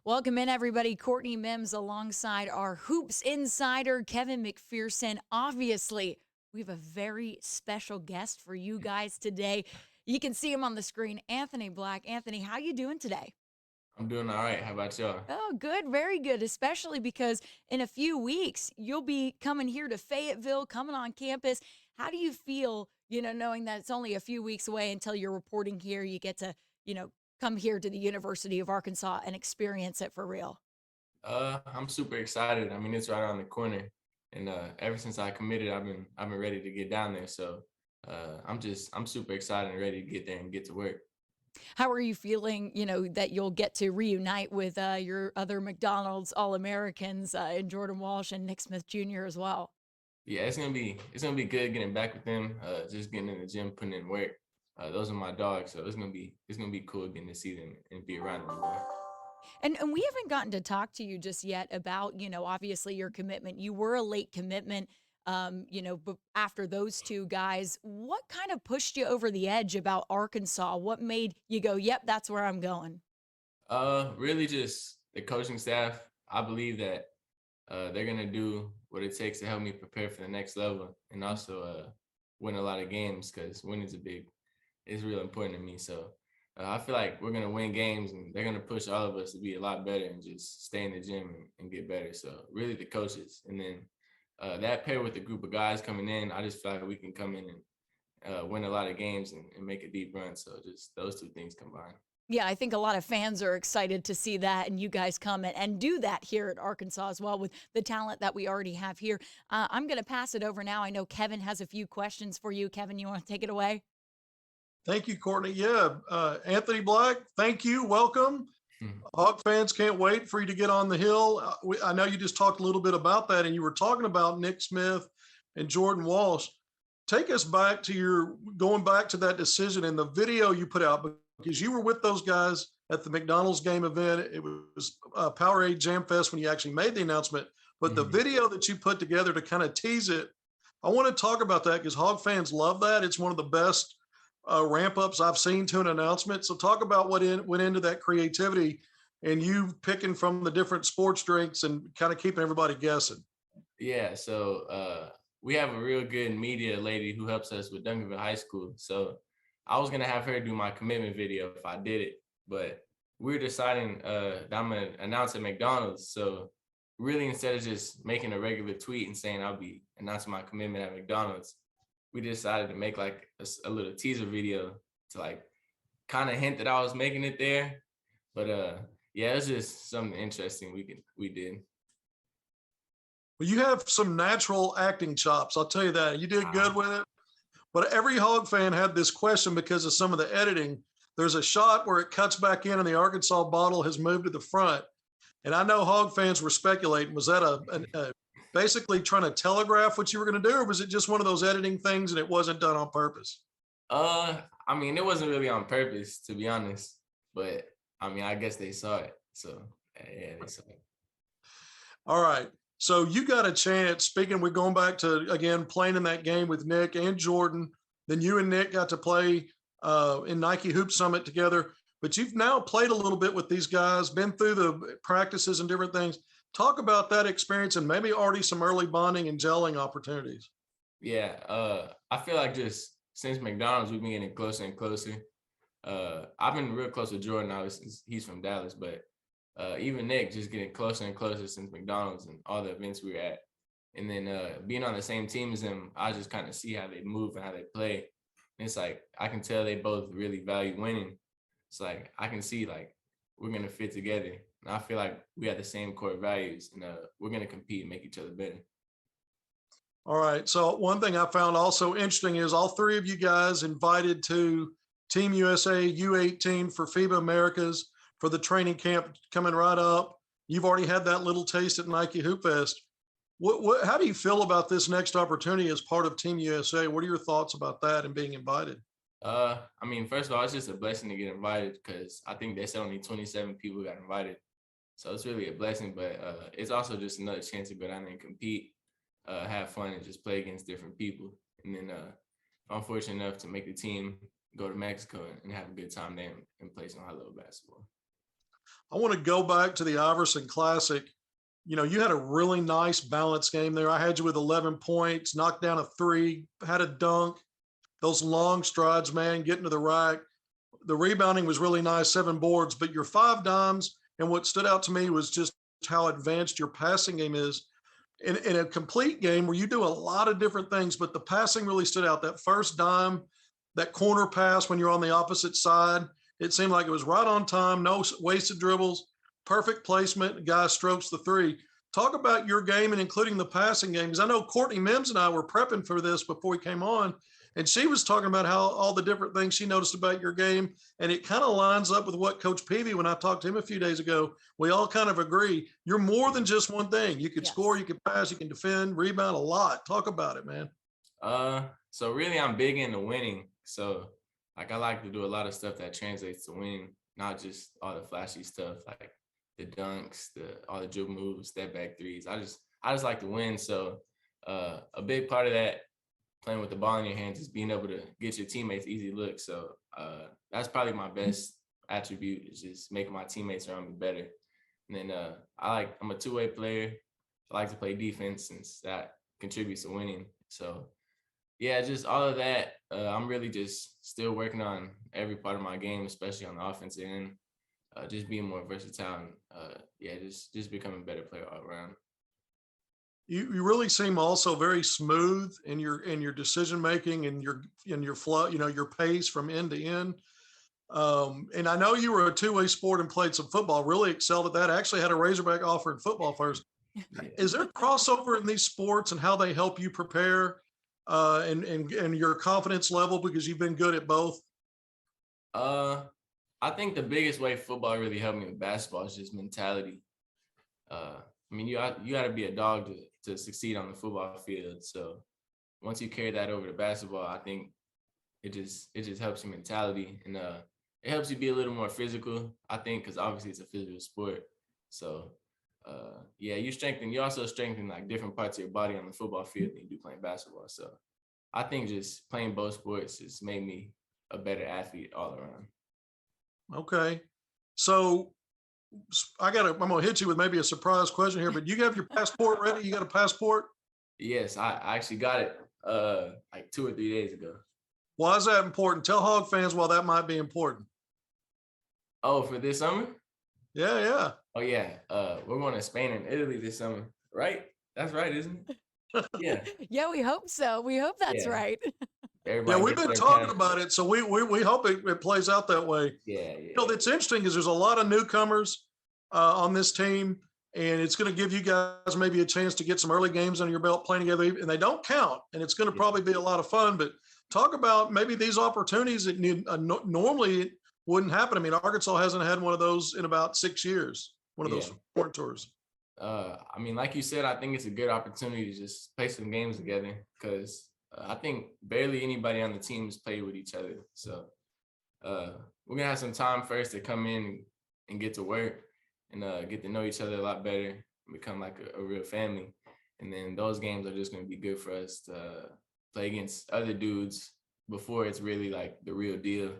Welcome in, everybody. Courtney Mims alongside our Hoops Insider, Kevin McPherson. Obviously, we have a very special guest for you guys today. You can see him on the screen, Anthony Black. Anthony, how you doing today? I'm doing all right. How about y'all? Oh, good, very good, especially because in a few weeks, you'll be coming here to Fayetteville, coming on campus. How do you feel, knowing that it's only a few weeks away until you're reporting here? You get to, come here to the University of Arkansas and experience it for real. I'm super excited. I mean, it's right around the corner, and ever since I committed, I've been ready to get down there. So I'm super excited and ready to get there and get to work. How are you feeling, that you'll get to reunite with your other McDonald's All-Americans in Jordan Walsh and Nick Smith Jr. as well? Yeah, it's gonna be good getting back with them. Just getting in the gym, putting in work. Those are my dogs, so it's gonna be cool getting to see them and be around them more. And we haven't gotten to talk to you just yet about, obviously your commitment. You were a late commitment, but after those two guys, what kind of pushed you over the edge about Arkansas? What made you go, yep, that's where I'm going? Really just the coaching staff. I believe that they're gonna do what it takes to help me prepare for the next level and also win a lot of games because winning's is real important to me. So I feel like we're gonna win games and they're gonna push all of us to be a lot better and just stay in the gym and get better. So really the coaches, and then that pair with the group of guys coming in, I just feel like we can come in and win a lot of games and make a deep run. So just those two things combined. Yeah, I think a lot of fans are excited to see that, and you guys come and do that here at Arkansas as well with the talent that we already have here. I'm going to pass it over now. I know Kevin has a few questions for you. Kevin, you want to take it away? Thank you, Courtney. Yeah, Anthony Black, thank you. Welcome. Mhm. Hawk fans can't wait for you to get on the hill. I know you just talked a little bit about that, and you were talking about Nick Smith and Jordan Walsh. Take us back to going back to that decision and the video you put out, because you were with those guys at the McDonald's game event. It was Powerade Jam Fest when you actually made the announcement, but the Mhm. video that you put together to kind of tease it, I want to talk about that because Hog fans love that. It's one of the best ramp ups I've seen to an announcement. So talk about what went into that creativity and you picking from the different sports drinks and kind of keeping everybody guessing. Yeah, so we have a real good media lady who helps us with Duncanville High School. So I was gonna have her do my commitment video if I did it, but we are deciding that I'm gonna announce at McDonald's. So really, instead of just making a regular tweet and saying I'll be announcing my commitment at McDonald's, we decided to make like a little teaser video to like kind of hint that I was making it there. But yeah, it's just something interesting we did. Well, you have some natural acting chops. I'll tell you that. You did Ah, good with it. But every Hog fan had this question because of some of the editing. There's a shot where it cuts back in and the Arkansas bottle has moved to the front. And I know Hog fans were speculating, was that basically trying to telegraph what you were going to do, or was it just one of those editing things and it wasn't done on purpose? I mean, it wasn't really on purpose, to be honest. But I mean, I guess they saw it. So yeah, they saw it. All right. So you got a chance. Speaking, we're going back to again playing in that game with Nick and Jordan. Then you and Nick got to play in Nike Hoop Summit together. But you've now played a little bit with these guys, been through the practices and different things. Talk about that experience and maybe already some early bonding and gelling opportunities. Yeah, I feel like just since McDonald's, we've been getting closer and closer. I've been real close with Jordan now since he's from Dallas, but even Nick just getting closer and closer since McDonald's and all the events we were at. And then being on the same team as them, I just kind of see how they move and how they play. And it's like I can tell they both really value winning. It's like I can see like we're gonna fit together. And I feel like we have the same core values and we're gonna compete and make each other better. All right. So one thing I found also interesting is all three of you guys invited to Team USA U18 for FIBA Americas for the training camp coming right up. You've already had that little taste at Nike Hoop Fest. How do you feel about this next opportunity as part of Team USA? What are your thoughts about that and being invited? I mean, first of all, it's just a blessing to get invited because I think they said only 27 people got invited. So it's really a blessing, but it's also just another chance to go down there and compete, have fun, and just play against different people. And then if I'm fortunate enough to make the team, go to Mexico and have a good time there and play some high level basketball. I want to go back to the Iverson Classic. You know, you had a really nice balanced game there. I had you with 11 points, knocked down a three, had a dunk, those long strides, man, getting to the rack. The rebounding was really nice, 7 boards, but your 5 dimes. And what stood out to me was just how advanced your passing game is in a complete game where you do a lot of different things, but the passing really stood out. That first dime, that corner pass when you're on the opposite side, it seemed like it was right on time, no wasted dribbles, perfect placement. The guy strokes the three. Talk about your game and including the passing game. Because I know Courtney Mims and I were prepping for this before we came on, and she was talking about how all the different things she noticed about your game. And it kind of lines up with what Coach Peavy, when I talked to him a few days ago, we all kind of agree. You're more than just one thing. You could score, Yes. you could pass, you can defend, rebound a lot. Talk about it, man. So really I'm big into winning. So like I like to do a lot of stuff that translates to winning, not just all the flashy stuff like the dunks, all the dribble moves, step back threes. I just like to win. So a big part of that, playing with the ball in your hands, is being able to get your teammates easy looks. So that's probably my best attribute, is just making my teammates around me better. And then I'm a two-way player. I like to play defense since that contributes to winning. So yeah, just all of that. I'm really just still working on every part of my game, especially on the offensive end. Just being more versatile and just becoming a better player all around. You really seem also very smooth in your decision making and your flow, you know, your pace from end to end. And I know you were a two-way sport and played some football, really excelled at that. Actually had a Razorback offer in football first. Yeah. Is there crossover in these sports and how they help you prepare and your confidence level, because you've been good at both? I think the biggest way football really helped me with basketball is just mentality. I mean, you got to be a dog to succeed on the football field. So once you carry that over to basketball, I think it just helps your mentality, and it helps you be a little more physical, I think, because obviously it's a physical sport. So you also strengthen like different parts of your body on the football field than you do playing basketball. So I think just playing both sports just made me a better athlete all around. Okay. So I'm going to hit you with maybe a surprise question here, but you have your passport ready? You got a passport? Yes, I actually got it like 2 or 3 days ago. Why is that important? Tell Hog fans why that might be important. Oh, for this summer? Yeah, yeah. Oh yeah. We're going to Spain and Italy this summer, right? That's right, isn't it? Yeah. Yeah, we hope so. We hope that's Yeah. right. Everybody Yeah, we've gets been their talking pass. about it, so we hope it plays out that way. Yeah, You know, that's interesting is there's a lot of newcomers on this team, and it's going to give you guys maybe a chance to get some early games under your belt playing together, and they don't count, and it's going to probably be a lot of fun. But talk about maybe these opportunities that normally wouldn't happen. I mean, Arkansas hasn't had one of those in about 6 years, one of those foreign tours. I mean, like you said, I think it's a good opportunity to just play some games together, because I think barely anybody on the team has played with each other. So we're gonna have some time first to come in and get to work and get to know each other a lot better and become like a real family. And then those games are just gonna be good for us to play against other dudes before it's really like the real deal.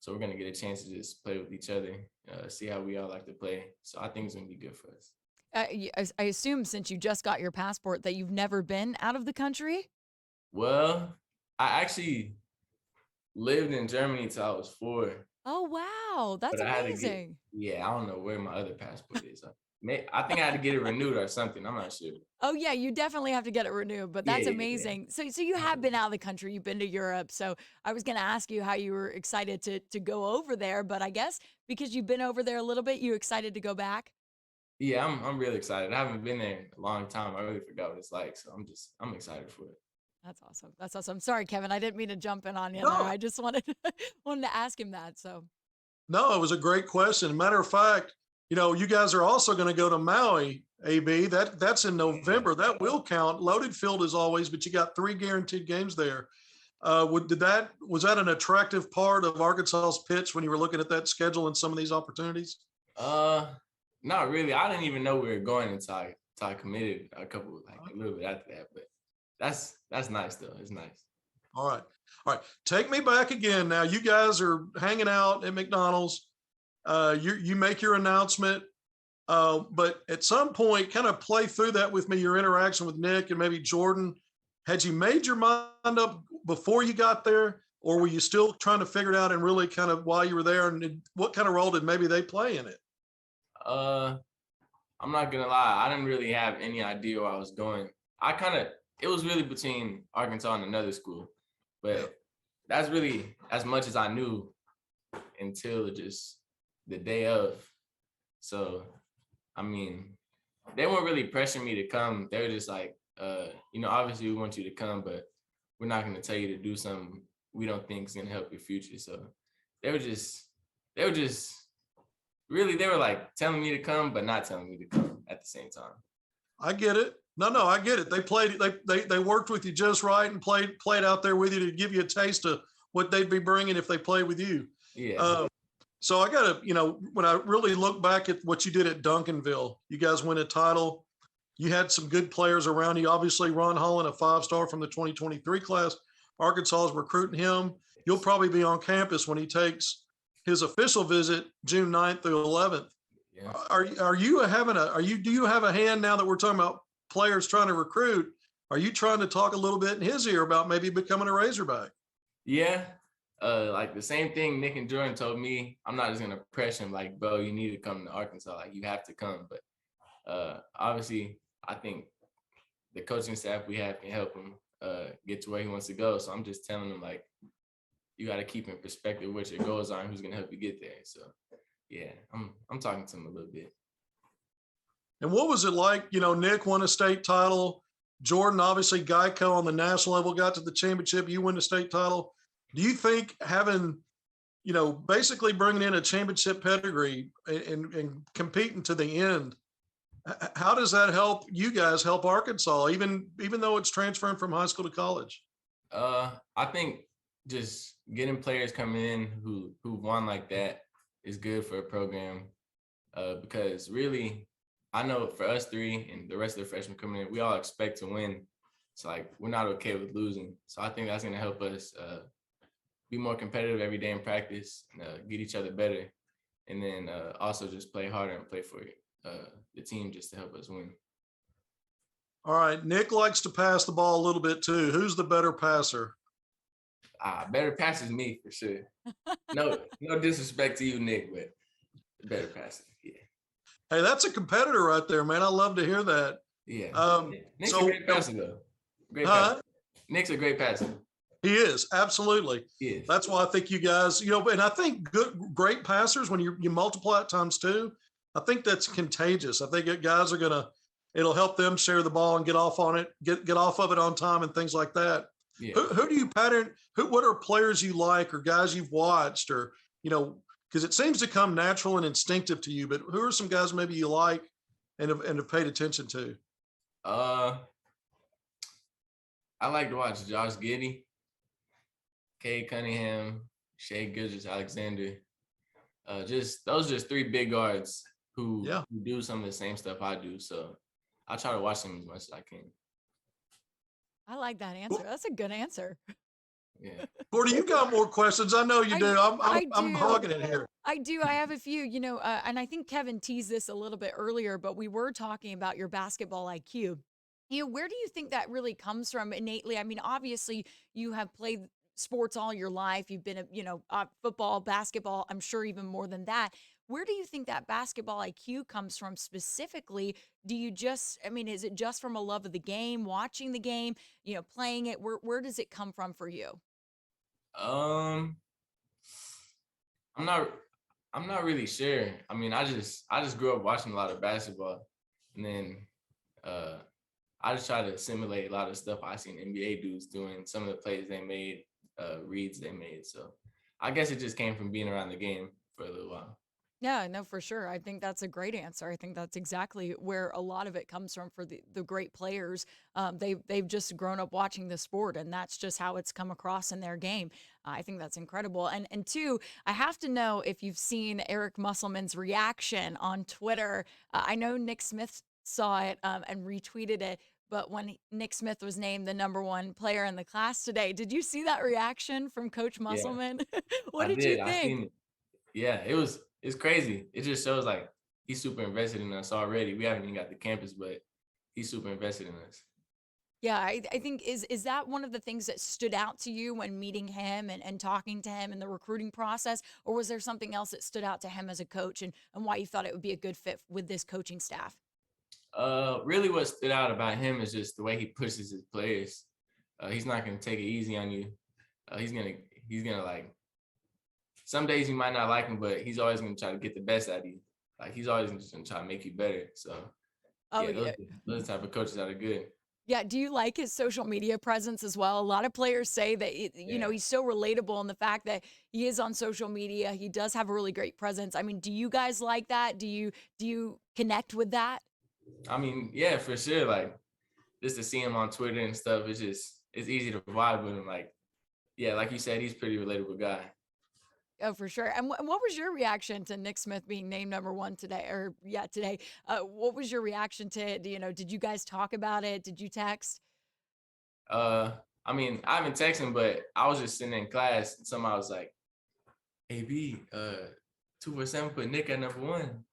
So we're gonna get a chance to just play with each other, see how we all like to play. So I think it's gonna be good for us. I assume since you just got your passport that you've never been out of the country? Well, I actually lived in Germany till I was 4, Oh, wow. That's but I had to amazing. I don't know where my other passport is. I think I had to get it renewed or something. I'm not sure. Oh, yeah, you definitely have to get it renewed, but Yeah, that's yeah, yeah. amazing. So you have been out of the country, you've been to Europe. So I was going to ask you how you were excited to go over there, but I guess because you've been over there a little bit, you excited to go back? Yeah, I'm really excited. I haven't been there a long time. I really forgot what it's like, so I'm excited for it. That's awesome. That's awesome. Sorry, Kevin, I didn't mean to jump in on you there. No, I just wanted wanted to ask him that. So no, it was a great question. Matter of fact, you know, you guys are also going to go to Maui, AB. That's in November. That will count. Loaded field as always, but you got 3 guaranteed games there. Was that an attractive part of Arkansas's pitch when you were looking at that schedule and some of these opportunities? Not really. I didn't even know we were going until I committed a little bit after that. But that's nice though. It's nice. All right. Take me back again. Now you guys are hanging out at McDonald's. You make your announcement, but at some point, kind of play through that with me, your interaction with Nick and maybe Jordan. Had you made your mind up before you got there, or were you still trying to figure it out and really kind of while you were there? And what kind of role did maybe they play in it? Uh, I'm not gonna lie, I didn't really have any idea where I was going. It was really between Arkansas and another school, but that's really as much as I knew until just the day of. So, I mean, they weren't really pressuring me to come. They were just like, obviously we want you to come, but we're not going to tell you to do something we don't think is going to help your future. So they were just really, they were like telling me to come, but not telling me to come at the same time. I get it. No, I get it. They worked with you just right and played out there with you to give you a taste of what they'd be bringing if they played with you. Yeah. So I got to, when I really look back at what you did at Duncanville, you guys win a title. You had some good players around you. Obviously, Ron Holland, a 5-star from the 2023 class. Arkansas is recruiting him. You'll probably be on campus when he takes his official visit June 9th through 11th. Yeah. Do you have a hand now that we're talking about players trying to recruit? Are you trying to talk a little bit in his ear about maybe becoming a Razorback? Yeah. Like the same thing Nick and Jordan told me. I'm not just gonna press him like, bro, you need to come to Arkansas. Like, you have to come. But obviously, I think the coaching staff we have can help him get to where he wants to go. So I'm just telling him, like, you got to keep in perspective what your goals are and who's gonna help you get there. So yeah, I'm talking to him a little bit. And what was it like? Nick won a state title. Jordan, obviously, Geico on the national level, got to the championship. You win the state title. Do you think having, basically bringing in a championship pedigree and competing to the end, how does that help you guys help Arkansas, even though it's transferring from high school to college? I think just getting players coming in who won like that is good for a program, because really, I know for us three and the rest of the freshmen coming in, we all expect to win. It's like we're not okay with losing. So I think that's going to help us be more competitive every day in practice, get each other better, and then also just play harder and play for the team just to help us win. All right. Nick likes to pass the ball a little bit too. Who's the better passer? Better passer is me for sure. No disrespect to you, Nick, but the better passer. Yeah. Hey, that's a competitor right there, man. I love to hear that. Yeah. Nick's a great passer, though. Passer. Nick's a great passer. He is, absolutely. He is. That's why I think you guys, and I think great passers, when you multiply it times 2, I think that's contagious. I think guys it'll help them share the ball and get off on it, get off of it on time and things like that. Yeah. Who do you pattern? What are players you like or guys you've watched, or, because it seems to come natural and instinctive to you, but who are some guys maybe you like and have paid attention to? I like to watch Josh Giddey, Cade Cunningham, Shea Gilgeous-Alexander. Those are just 3 big guards who do some of the same stuff I do. So I try to watch them as much as I can. I like that answer. That's a good answer. Yeah. Courtney, you got more questions. I know you do. I'm hogging it here. I do. I have a few, and I think Kevin teased this a little bit earlier, but we were talking about your basketball IQ. Where do you think that really comes from innately? I mean, obviously you have played sports all your life. You've been, football, basketball, I'm sure even more than that. Where do you think that basketball IQ comes from specifically? Is it just from a love of the game, watching the game, playing it? Where does it come from for you? I'm not really sure. I mean, I just grew up watching a lot of basketball, and then I just try to simulate a lot of stuff I seen NBA dudes doing, some of the plays they made, reads they made. So I guess it just came from being around the game for a little while. Yeah, no, for sure. I think that's a great answer. I think that's exactly where a lot of it comes from for the great players. They've just grown up watching the sport, and that's just how it's come across in their game. I think that's incredible. And 2, I have to know if you've seen Eric Musselman's reaction on Twitter. I know Nick Smith saw it and retweeted it, but when Nick Smith was named the #1 player in the class today, did you see that reaction from Coach Musselman? Yeah. What did you think? I seen it. Yeah, it was it's crazy. It just shows like he's super invested in us already. We haven't even got the campus, but he's super invested in us. Yeah, I think is that one of the things that stood out to you when meeting him and talking to him in the recruiting process? Or was there something else that stood out to him as a coach and why you thought it would be a good fit with this coaching staff? Really what stood out about him is just the way he pushes his players. He's not gonna take it easy on you. He's gonna like some days you might not like him, but he's always gonna try to get the best out of you. Like he's always just gonna try to make you better. So Oh yeah, yeah. those type of coaches that are good. Yeah, do you like his social media presence as well? A lot of players say that Yeah. he's so relatable in the fact that he is on social media. He does have a really great presence. I mean, do you guys like that? Do you connect with that? I mean, yeah, for sure. Like just to see him on Twitter and stuff, it's easy to vibe with him. Like, yeah, like you said, he's a pretty relatable guy. Oh, for sure. And what was your reaction to Nick Smith being named number one today? Or yeah, today. What was your reaction to it? Did you guys talk about it? Did you text? Uh, I mean, I haven't texted him, but I was just sitting in class and somebody was like, "AB, 247 put Nick at number one."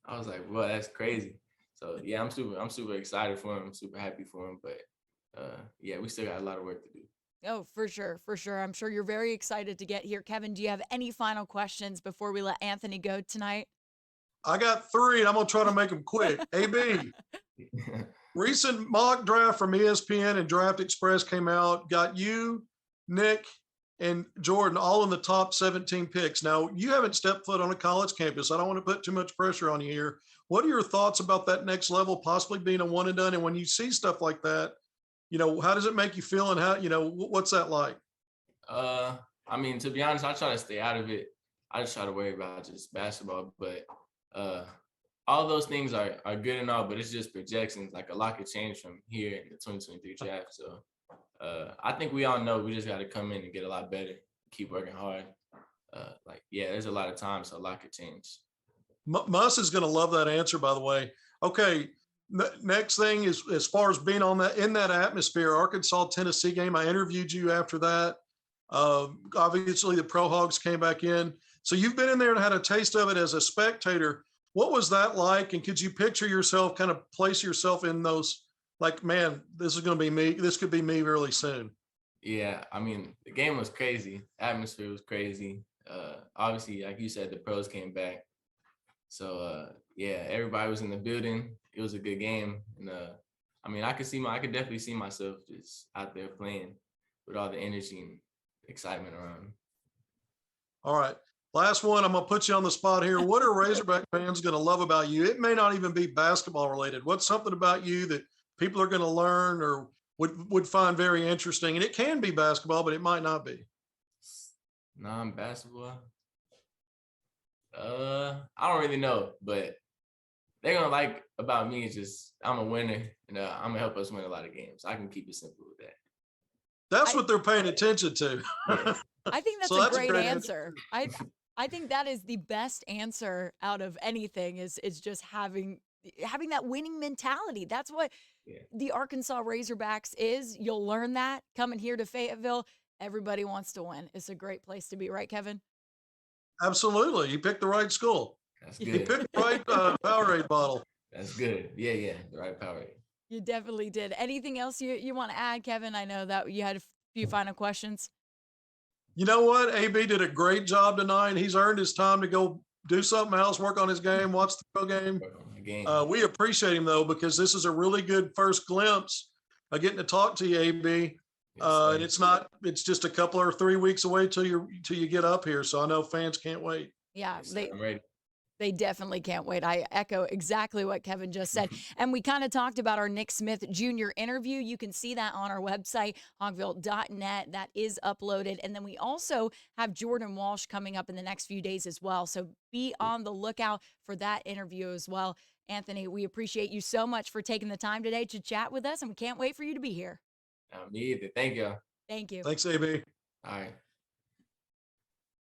I was like, "Well, that's crazy." So yeah, I'm super excited for him. I'm super happy for him, but yeah, we still got a lot of work to do. Oh, for sure, for sure. I'm sure you're very excited to get here. Kevin, do you have any final questions before we let Anthony go tonight? I got three, and I'm gonna try to make them quick. AB, recent mock draft from ESPN and Draft Express came out, got you, Nick, and Jordan all in the top 17 picks. Now, you haven't stepped foot on a college campus. I don't want to put too much pressure on you here. What are your thoughts about that next level, possibly being a one and done? And when you see stuff like that, how does it make you feel, and how, what's that like? Uh, I mean, to be honest, I try to stay out of it. I just try to worry about just basketball. But uh, all those things are good and all, but it's just projections. Like a lot could change from here in the 2023 draft. So I think we all know we just got to come in and get a lot better, keep working hard. Like, yeah, there's a lot of time, so a lot could change. Muss is going to love that answer, by the way. Okay. Next thing is, as far as being in that atmosphere, Arkansas Tennessee game. I interviewed you after that. Obviously, the Pro Hogs came back in, so you've been in there and had a taste of it as a spectator. What was that like? And could you picture yourself, kind of place yourself in those? Like, man, this is going to be me. This could be me really soon. Yeah, I mean, the game was crazy. Atmosphere was crazy. Obviously, like you said, the pros came back. So yeah, everybody was in the building. It was a good game, and I mean, I could definitely see myself just out there playing with all the energy and excitement around. All right, last one. I'm gonna put you on the spot here. What are Razorback fans gonna love about you? It may not even be basketball related. What's something about you that people are gonna learn or would find very interesting? And it can be basketball, but it might not be. Non-basketball. I don't really know, but they're gonna like about me is just I'm a winner, and I'm gonna help us win a lot of games. I can keep it simple with that. That's what they're paying attention to. Yeah. I think that's So a that's a great great answer. I think that is the best answer out of anything is just having that winning mentality. That's what Yeah. the Arkansas Razorbacks is. You'll learn that coming here to Fayetteville. Everybody wants to win. It's a great place to be, right, Kevin? Absolutely. You picked the right school. That's You good. picked the right Powerade bottle. That's good. Yeah, the right power. You definitely did. Anything else you want to add, Kevin? I know that you had a few final questions. You know what? AB did a great job tonight. He's earned his time to go do something else, work on his game, watch the pro game. We appreciate him, though, because this is a really good first glimpse of getting to talk to you, AB. And it's just a couple or 3 weeks away till you get up here. So I know fans can't wait. Yeah, Yes, I'm ready. they definitely can't wait. I echo exactly what Kevin just said. And we kind of talked about our Nick Smith Jr. interview. You can see that on our website, hogville.net. That is uploaded. And then we also have Jordan Walsh coming up in the next few days as well. So be on the lookout for that interview as well. Anthony, we appreciate you so much for taking the time today to chat with us, and we can't wait for you to be here. Me either. Thank you. Thank you. Thanks, AB. All right.